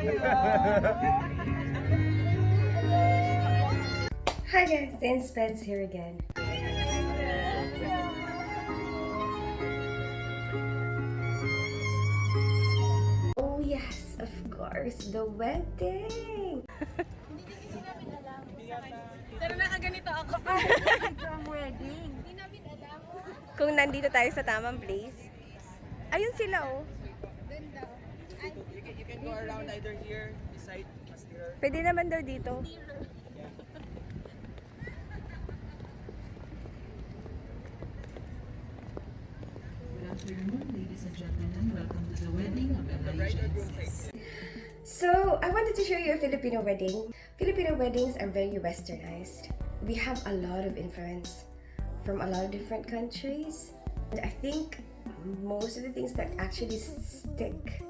Hi guys, Dance Pets here again. Oh yes, of course, the wedding! Pero nakaganito ako. Ito ang wedding. Hindi namin alam. Kung nandito tayo sa tamang place. Ayun sila oh. Doon daw. You can go around either here, beside, here. Pwede naman daw dito. Good afternoon, ladies and gentlemen. Welcome to the wedding of Elijah and Sis. So, I wanted to show you a Filipino wedding. Filipino weddings are very westernized. We have a lot of influence from a lot of different countries. And I think most of the things that actually stick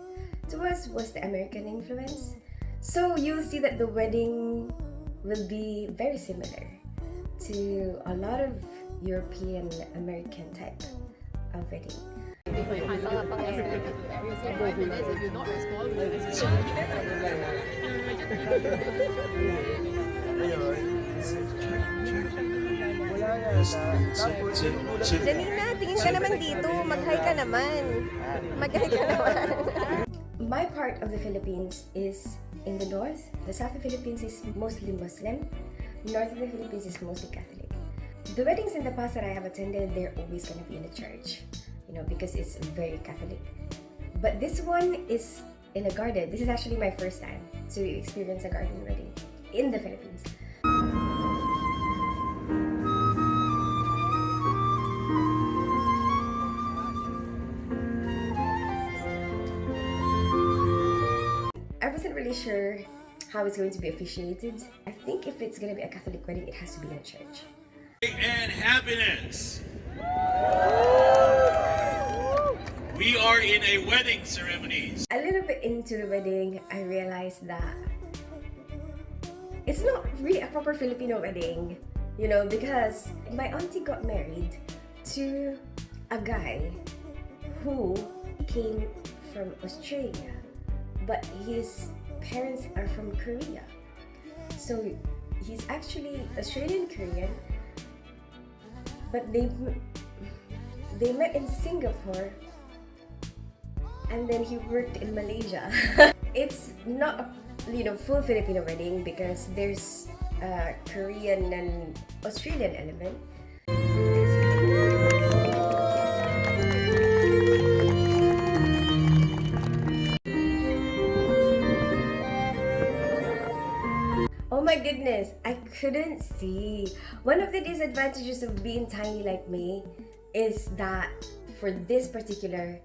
to us was the American influence. So, you'll see that the wedding will be very similar to a lot of European American type of wedding. Janina, tingin ka naman dito. Mag-hi ka naman. Mag-hi ka naman. My part of the Philippines is in the north. The south of the Philippines is mostly Muslim. North of the Philippines is mostly Catholic. The weddings in the past that I have attended, they're always going to be in a church. You know, because it's very Catholic. But this one is in a garden. This is actually my first time to experience a garden wedding in the Philippines. I wasn't really sure how it's going to be officiated. I think if it's going to be a Catholic wedding, it has to be in a church. And happiness. We are in a wedding ceremony. A little bit into the wedding, I realized that it's not really a proper Filipino wedding, you know, because my auntie got married to a guy who came from Australia, but his parents are from Korea. So he's actually Australian Korean, but they met in Singapore, and then he worked in Malaysia. It's not a full Filipino wedding because there's a Korean and Australian element. Oh my goodness, I couldn't see. One of the disadvantages of being tiny like me is that for this particular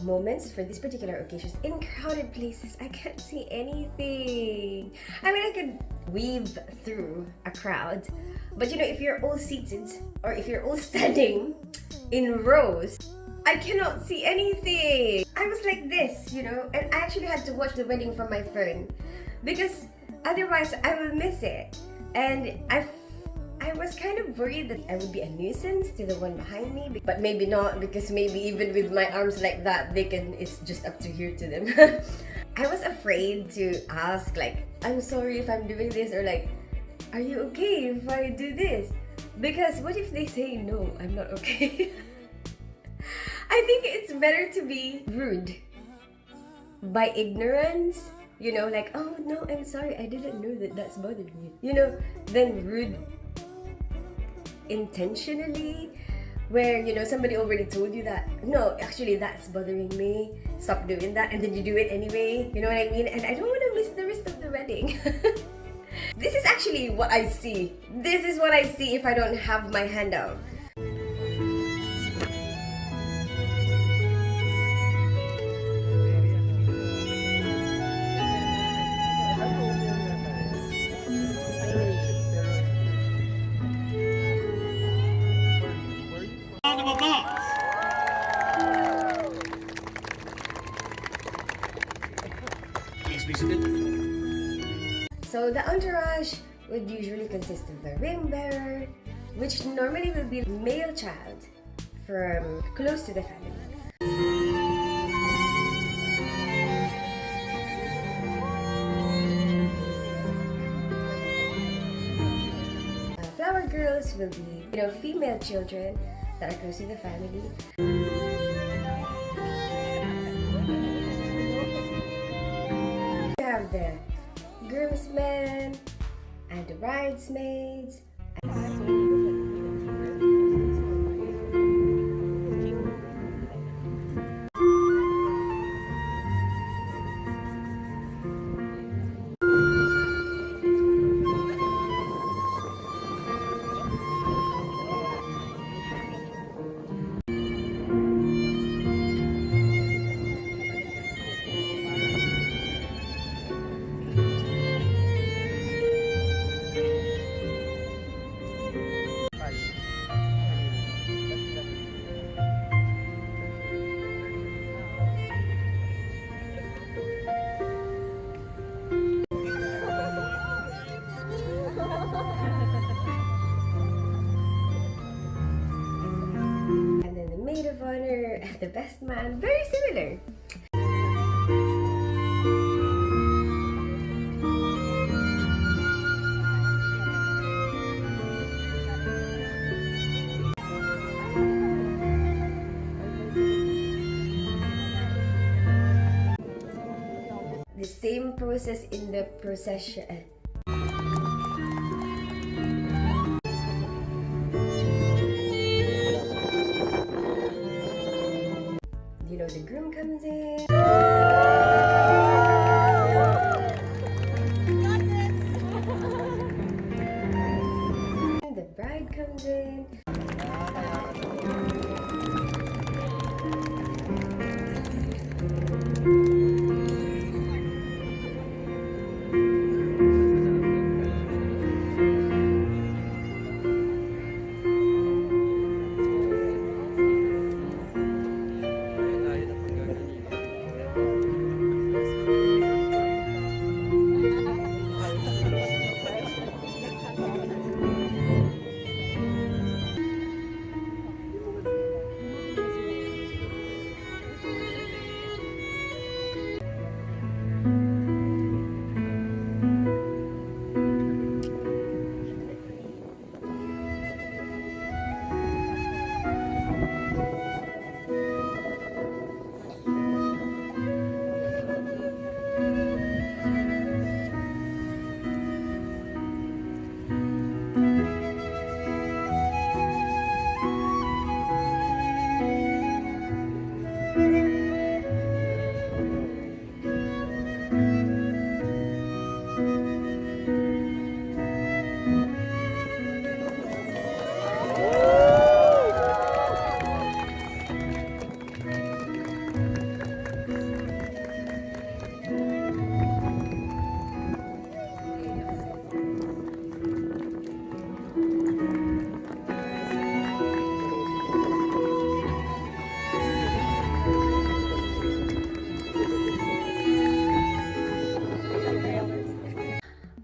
moments, for these particular occasions, in crowded places, I can't see anything. I mean, I could weave through a crowd, but you know, if you're all seated or if you're all standing in rows, I cannot see anything. I was like this, you know, and I actually had to watch the wedding from my phone because otherwise I will miss it. And I was kind of worried that I would be a nuisance to the one behind me, but maybe not, because maybe even with my arms like that, it's just up to here to them. I was afraid to ask, like, I'm sorry if I'm doing this, or like, are you okay if I do this? Because what if they say, no, I'm not okay? I think it's better to be rude by ignorance, you know, like, oh no, I'm sorry, I didn't know that that's bothering you, you know, than rude intentionally, where, you know, somebody already told you that, no, actually that's bothering me, stop doing that, and then you do it anyway, you know what I mean? And I don't want to miss the rest of the wedding. This is actually what I see. This is what I see if I don't have my hand out. Round of applause. Please be seated. So the entourage would usually consist of a ring bearer, which normally will be a male child from close to the family. girls will be, female children that are close to the family. You have the groomsmen and the bridesmaids. And then the maid of honor and the best man, very similar. The same process in the procession. The groom comes in. The bride comes in.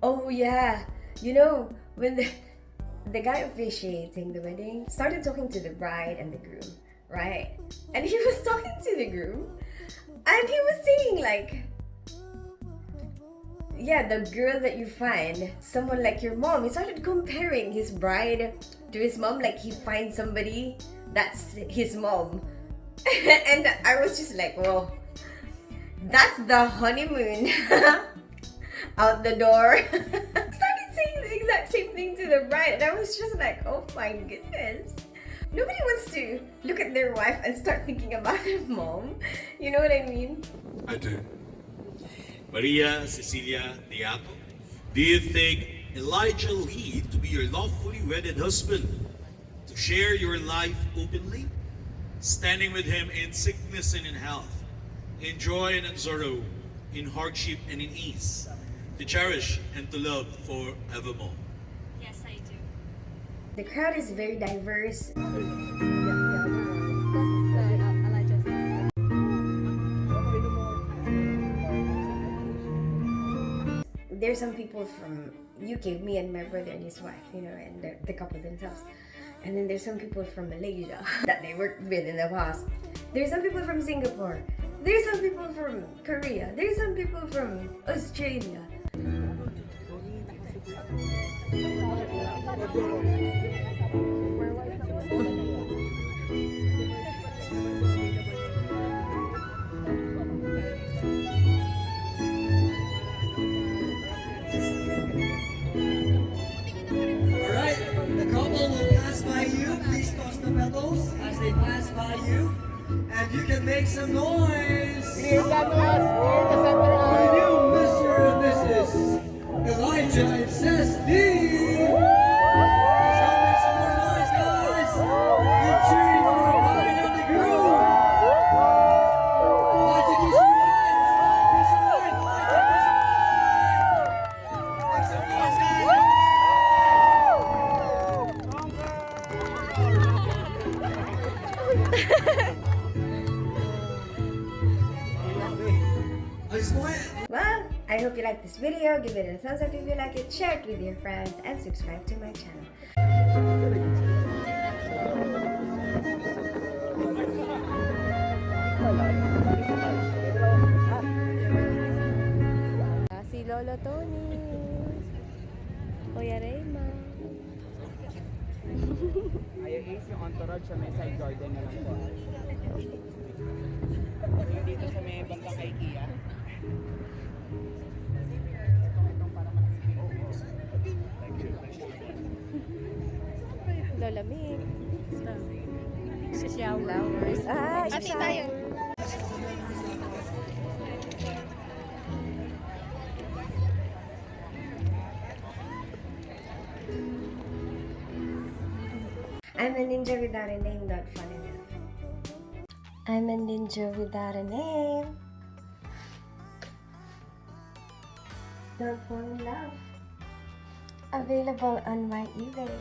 Oh yeah, when the guy officiating the wedding started talking to the bride and the groom, right? And he was talking to the groom, and he was saying like, yeah, the girl that you find, someone like your mom. He started comparing his bride to his mom, like he finds somebody that's his mom. And I was just like, whoa, that's the honeymoon. Out the door. Started saying the exact same thing to the bride, and I was just like, oh my goodness. Nobody wants to look at their wife and start thinking about their mom. You know what I mean? I do. Maria Cecilia Diaco, do you think Elijah Lee to be your lawfully wedded husband, to share your life openly, standing with him in sickness and in health, in joy and in sorrow, in hardship and in ease, to cherish and to love forevermore? Yes, I do. The crowd is very diverse. There's some people from UK, me and my brother and his wife, and the couple themselves. And then there's some people from Malaysia that they worked with in the past. There's some people from Singapore. There's some people from Korea. There's some people from Australia. Alright, the couple will pass by you. Please toss the petals as they pass by you. And you can make some noise. For you, Mr. and Mrs. Elijah and Cecily. So make some more noise, guys. Keep cheering for the bride and the groom. Elijah, kiss your wife. Kiss your wife. Elijah, kiss your wife. Make some noise, guys. I just want Well, I hope you like this video. Give it a thumbs up if you like it, share it with your friends, and subscribe to my channel. Si Lolo Tony. Kuya Raymond. Ayaw is yung entourage sa may side garden na lang po. Yung dito sa may bandang kay Kia. Itong para malaki. Lola Mick. Flowers. Ah, isa tayo. I'm a ninja without a name, not fun enough. I'm a ninja without a name. Don't fall in love. Available on my eBay.